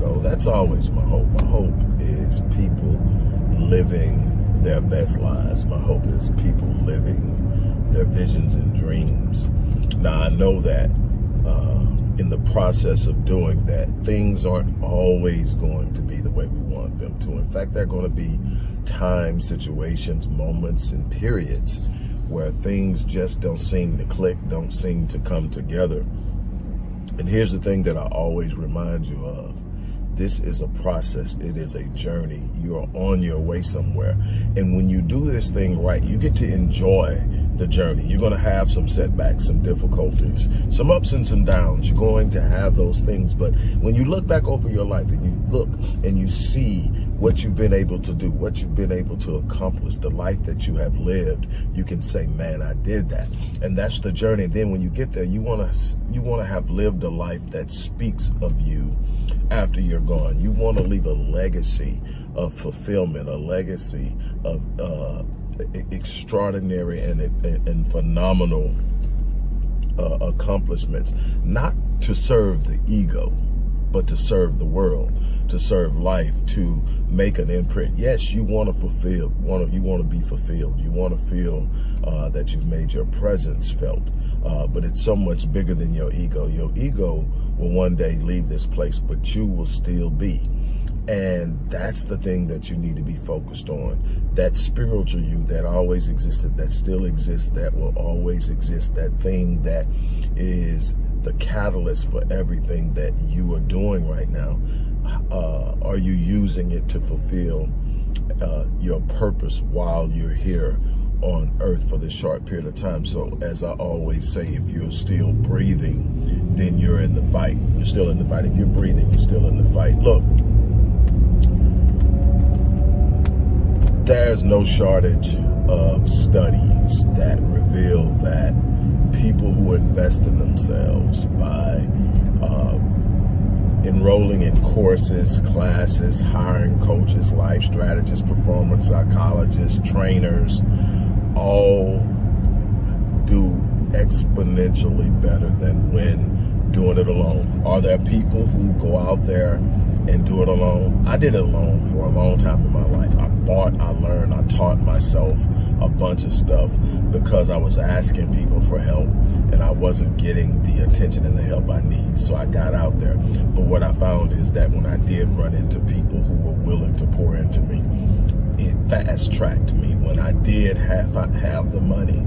So that's always my hope. My hope is people living their best lives. My hope is people living their visions and dreams. Now, I know that in the process of doing that, things aren't always going to be the way we want them to. In fact, there are going to be times, situations, moments, and periods where things just don't seem to click, don't seem to come together. And here's the thing that I always remind you of. This is a process. It is a journey. You are on your way somewhere. And when you do this thing right, you get to enjoy the journey. You're going to have some setbacks, some difficulties, some ups and some downs. You're going to have those things. But when you look back over your life and you look and you see what you've been able to do, what you've been able to accomplish, the life that you have lived, you can say, man, I did that. And that's the journey. And then when you get there, you want to have lived a life that speaks of you after you're gone. You want to leave a legacy of fulfillment, a legacy of extraordinary and phenomenal accomplishments, not to serve the ego, but to serve the world, to serve life, to make an imprint. Yes, you want to fulfill, you want to be fulfilled. You want to feel that you've made your presence felt, but it's so much bigger than your ego. Your ego will one day leave this place, but you will still be. And that's the thing that you need to be focused on. That spiritual you that always existed, that still exists, that will always exist, that thing that is the catalyst for everything that you are doing right now. Are you using it to fulfill your purpose while you're here on earth for this short period of time? So as I always say, if you're still breathing, then you're in the fight. You're still in the fight. If you're breathing, you're still in the fight. Look, there's no shortage of studies that reveal that people who invest in themselves by enrolling in courses, classes, hiring coaches, life strategists, performance psychologists, trainers, all do exponentially better than when doing it alone. Are there people who go out there and do it alone? I did it alone for a long time in my life. I fought, I learned, I taught myself a bunch of stuff because I was asking people for help and I wasn't getting the attention and the help I need. So I got out there. But what I found is that when I did run into people who were willing to pour into me, it fast-tracked me. When I did have the money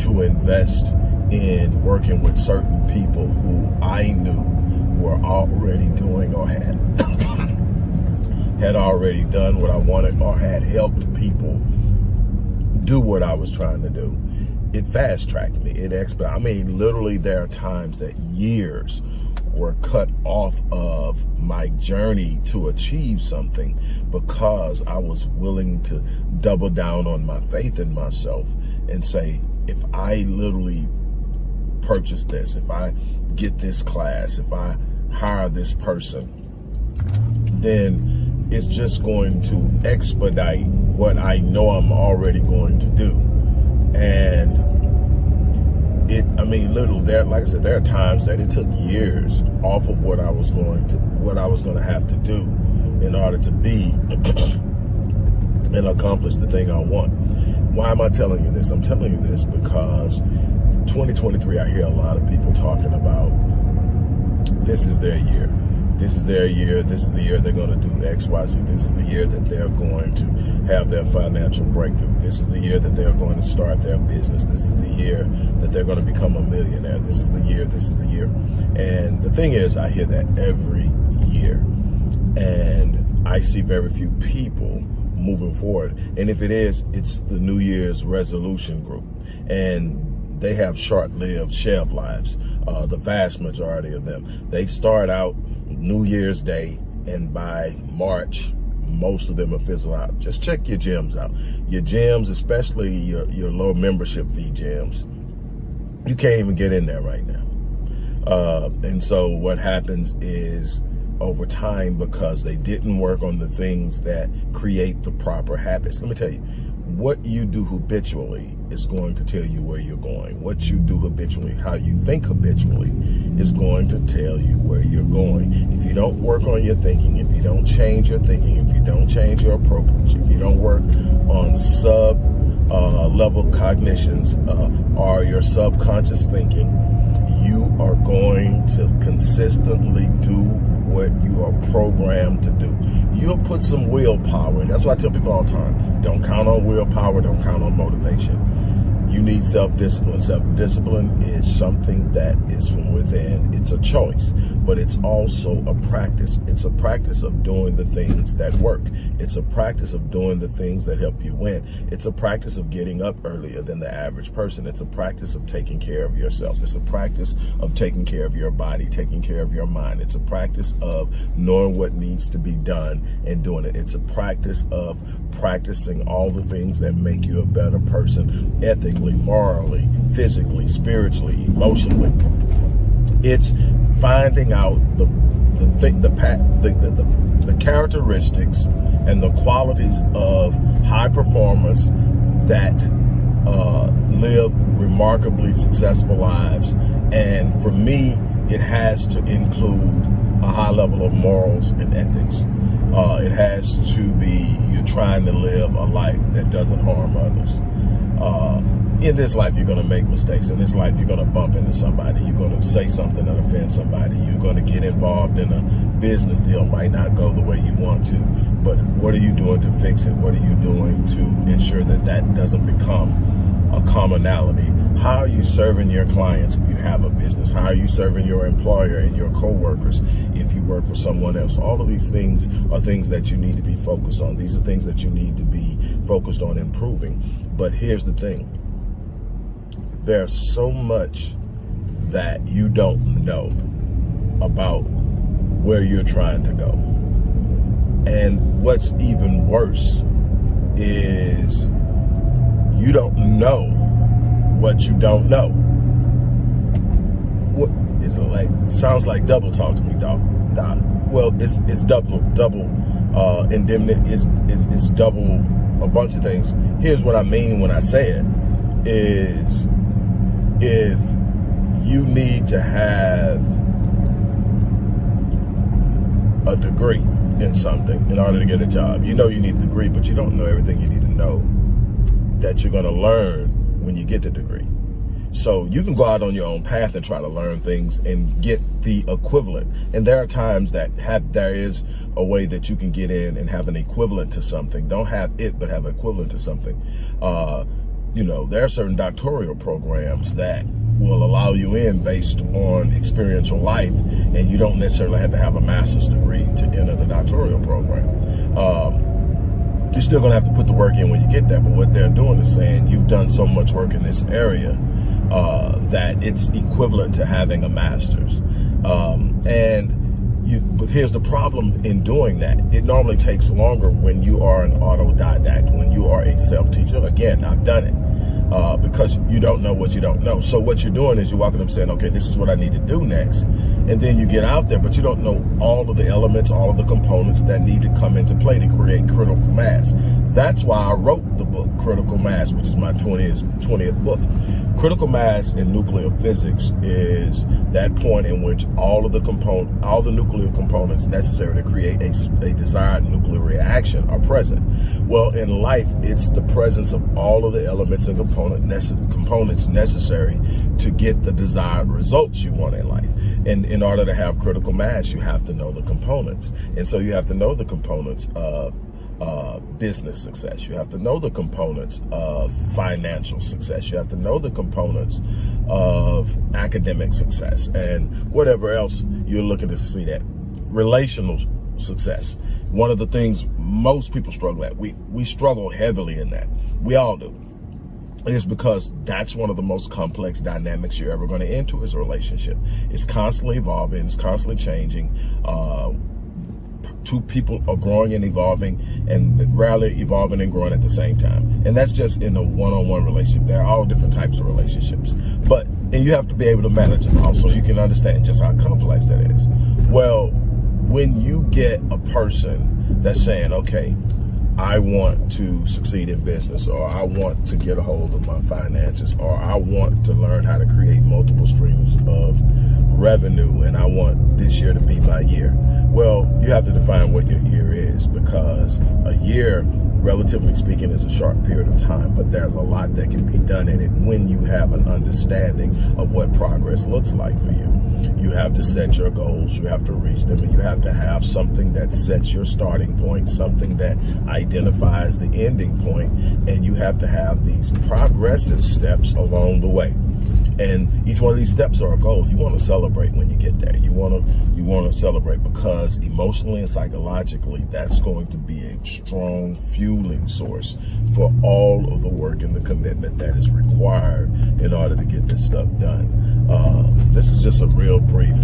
to invest in working with certain people who I knew were already doing or had already done what I wanted or had helped people do what I was trying to do, it fast-tracked me. It expedited. I mean, literally there are times that years were cut off of my journey to achieve something because I was willing to double down on my faith in myself and say, if I literally purchase this, if I get this class, if I hire this person, then it's just going to expedite what I know I'm already going to do. And literally there, like I said, there are times that it took years off of what I was going to have to do in order to be and accomplish the thing I want. Why am I telling you this? I'm telling you this because 2023, I hear a lot of people talking about this is their year. This is their year. This is the year they're going to do X, Y, Z. This is the year that they're going to have their financial breakthrough. This is the year that they're going to start their business. This is the year that they're going to become a millionaire. This is the year. This is the year. And the thing is, I hear that every year. And I see very few people moving forward. And if it is, it's the New Year's resolution group. And they have short-lived shelf lives, the vast majority of them. They start out New Year's Day, and by March, most of them are fizzled out. Just check your gyms out. Your gyms, especially your low membership fee gyms, you can't even get in there right now. And so what happens is over time, because they didn't work on the things that create the proper habits. Let me tell you, what you do habitually is going to tell you where you're going. What you do habitually, how you think habitually, is going to tell you where you're going. If you don't work on your thinking, if you don't change your thinking, if you don't change your approach, if you don't work on level cognitions or your subconscious thinking, you are going to consistently do what you are programmed to do. You'll put some willpower in. That's why I tell people all the time, don't count on willpower, don't count on motivation. You need self-discipline. Self-discipline is something that is from within. It's a choice, but it's also a practice. It's a practice of doing the things that work. It's a practice of doing the things that help you win. It's a practice of getting up earlier than the average person. It's a practice of taking care of yourself. It's a practice of taking care of your body, taking care of your mind. It's a practice of knowing what needs to be done and doing it. It's a practice of practicing all the things that make you a better person, ethically, morally, physically, spiritually, emotionally. It's finding out the characteristics and the qualities of high performers that live remarkably successful lives. And for me, it has to include a high level of morals and ethics. It has to be you're trying to live a life that doesn't harm others. In this life, you're going to make mistakes. In this life, you're going to bump into somebody. You're going to say something that offends somebody. You're going to get involved in a business deal. Might not go the way you want to. But what are you doing to fix it? What are you doing to ensure that that doesn't become a commonality? How are you serving your clients if you have a business? How are you serving your employer and your co-workers if you work for someone else? All of these things are things that you need to be focused on. These are things that you need to be focused on improving. But here's the thing. There's so much that you don't know about where you're trying to go. And what's even worse is you don't know what you don't know. What is it like? Sounds like double talk to me, Doc. Well, it's double indemnity. It's double a bunch of things. Here's what I mean when I say it is if you need to have a degree in something in order to get a job. You know you need a degree, but you don't know everything you need to know that you're going to learn when you get the degree. So you can go out on your own path and try to learn things and get the equivalent. And there are times that there is a way that you can get in and have an equivalent to something. Don't have it, but have equivalent to something. There are certain doctoral programs that will allow you in based on experiential life, and you don't necessarily have to have a master's degree to enter the doctoral program. You're still going to have to put the work in when you get there, but what they're doing is saying you've done so much work in this area that it's equivalent to having a master's. But here's the problem in doing that. It normally takes longer when you are an autodidact, when you are a self-teacher. Again, I've done it because you don't know what you don't know. So what you're doing is you're walking up saying, okay, this is what I need to do next. And then you get out there, but you don't know all of the elements, all of the components that need to come into play to create critical mass. That's why I wrote the book, Critical Mass, which is my 20th book. Critical mass in nuclear physics is that point in which all the nuclear components necessary to create a desired nuclear reaction are present. Well, in life, it's the presence of all of the elements and components necessary to get the desired results you want in life. And in order to have critical mass, you have to know the components. And so you have to know the components of business success. You have to know the components of financial success. You have to know the components of academic success and whatever else you're looking to see that. Relational success. One of the things most people struggle at. We struggle heavily in that. We all do. And it's because that's one of the most complex dynamics you're ever going to enter is a relationship. It's constantly evolving. It's constantly changing. Two people are growing and evolving and rarely evolving and growing at the same time. And that's just in a one-on-one relationship. There are all different types of relationships. And you have to be able to manage them all so you can understand just how complex that is. Well, when you get a person that's saying, okay, I want to succeed in business, or I want to get a hold of my finances, or I want to learn how to create multiple streams of revenue, and I want this year to be my year. Well, you have to define what your year is, because a year, relatively speaking, is a short period of time, but there's a lot that can be done in it when you have an understanding of what progress looks like for you. You have to set your goals, you have to reach them, and you have to have something that sets your starting point, something that identifies the ending point, and you have to have these progressive steps along the way. And each one of these steps are a goal. You want to celebrate when you get there. You want to celebrate, because emotionally and psychologically, that's going to be a strong fueling source for all of the work and the commitment that is required in order to get this stuff done. This is just a real brief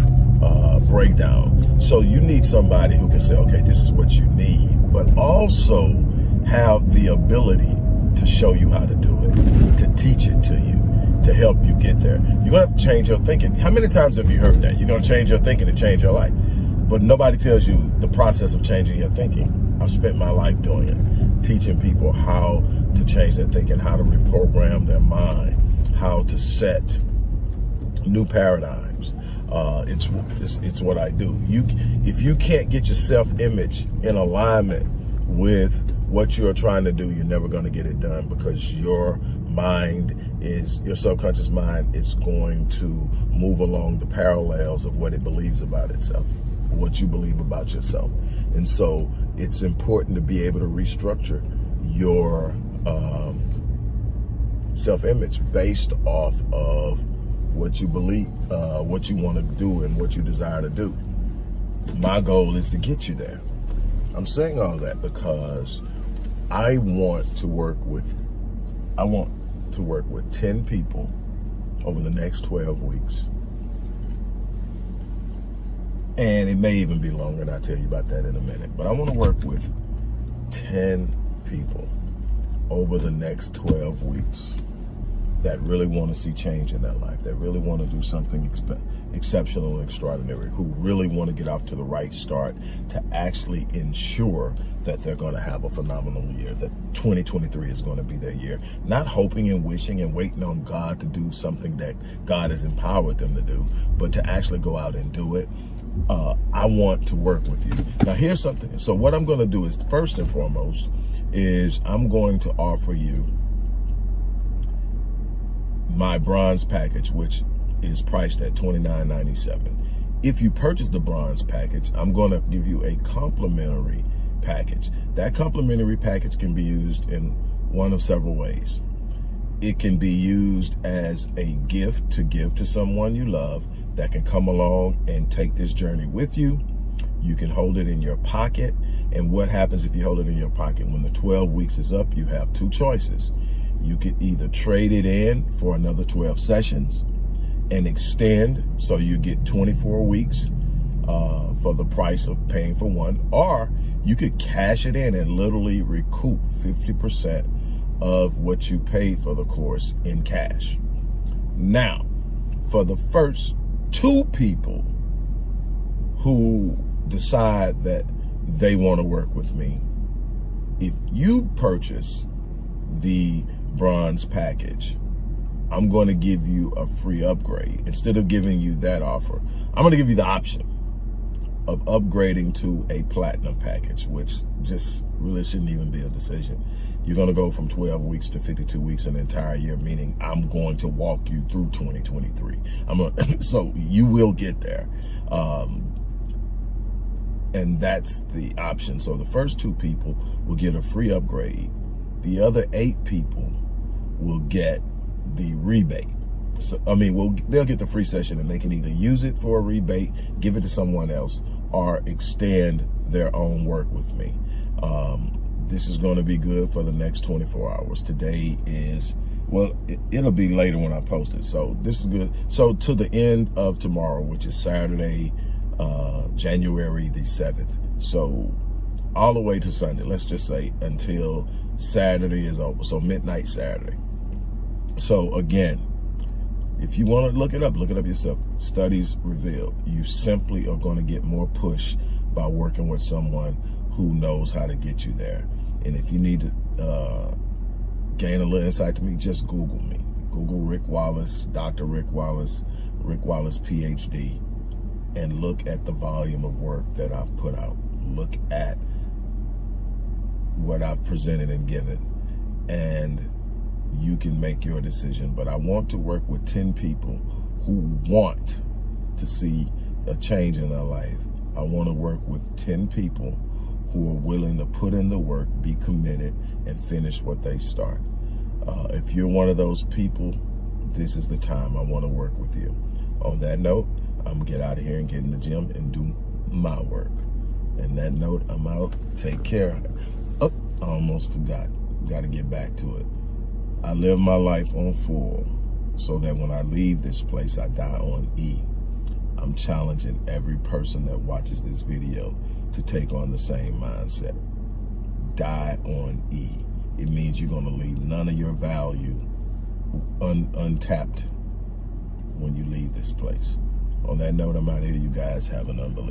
breakdown. So you need somebody who can say, okay, this is what you need, but also have the ability to show you how to do it, to teach it to you, to help you get there. You're going to have to change your thinking. How many times have you heard that? You're going to change your thinking to change your life. But nobody tells you the process of changing your thinking. I've spent my life doing it, teaching people how to change their thinking, how to reprogram their mind, how to set new paradigms. It's what I do. If you can't get your self-image in alignment with what you're trying to do, you're never going to get it done, because your subconscious mind is going to move along the parallels of what it believes about itself, what you believe about yourself. And so it's important to be able to restructure your self-image based off of what you believe, what you want to do, and what you desire to do. My goal is to get you there. I'm saying all that because I want to work with 10 people over the next 12 weeks. And it may even be longer, and I'll tell you about that in a minute. But I want to work with 10 people over the next 12 weeks that really want to see change in their life, that really want to do something exceptional and extraordinary, who really want to get off to the right start to actually ensure that they're going to have a phenomenal year, that 2023 is going to be their year. Not hoping and wishing and waiting on God to do something that God has empowered them to do, but to actually go out and do it. I want to work with you. Now, here's something. So what I'm going to do is, first and foremost, is I'm going to offer you my bronze package, which is priced at $29.97. If you purchase the bronze package, I'm going to give you a complimentary package. That complimentary package can be used in one of several ways. It can be used as a gift to give to someone you love that can come along and take this journey with you. You can hold it in your pocket. And what happens if you hold it in your pocket? When the 12 weeks is up, you have two choices. You could either trade it in for another 12 sessions and extend, so you get 24 weeks for the price of paying for one, or you could cash it in and literally recoup 50% of what you paid for the course in cash. Now, for the first 2 people who decide that they want to work with me, if you purchase the bronze package, I'm going to give you a free upgrade. Instead of giving you that offer, I'm going to give you the option of upgrading to a platinum package, which just really shouldn't even be a decision. You're going to go from 12 weeks to 52 weeks, an entire year, meaning I'm going to walk you through 2023. So you will get there. And that's the option. So the first 2 people will get a free upgrade. The other 8 people will get the rebate. So, they'll get the free session, and they can either use it for a rebate, give it to someone else, or extend their own work with me. This is going to be good for the next 24 hours. Today is, well, it'll be later when I post it. So this is good. So to the end of tomorrow, which is Saturday, January the 7th. So all the way to Sunday, let's just say until Saturday is over. So midnight Saturday. So again, if you want to look it up yourself. Studies reveal you simply are going to get more push by working with someone who knows how to get you there. And if you need to gain a little insight to me, just Google me. Google Rick Wallace, Dr. Rick Wallace, PhD, and look at the volume of work that I've put out. Look at what I've presented and given, and you can make your decision. But I want to work with 10 people who want to see a change in their life. I want to work with 10 people who are willing to put in the work, be committed, and finish what they start. If you're one of those people, this is the time I want to work with you. On that note, I'm going to get out of here and get in the gym and do my work. And that note, I'm out. Take care. Oh, I almost forgot. Got to get back to it. I live my life on full so that when I leave this place, I die on E. I'm challenging every person that watches this video to take on the same mindset. Die on E. It means you're going to leave none of your value untapped when you leave this place. On that note, I'm out of here. You guys have an unbelievable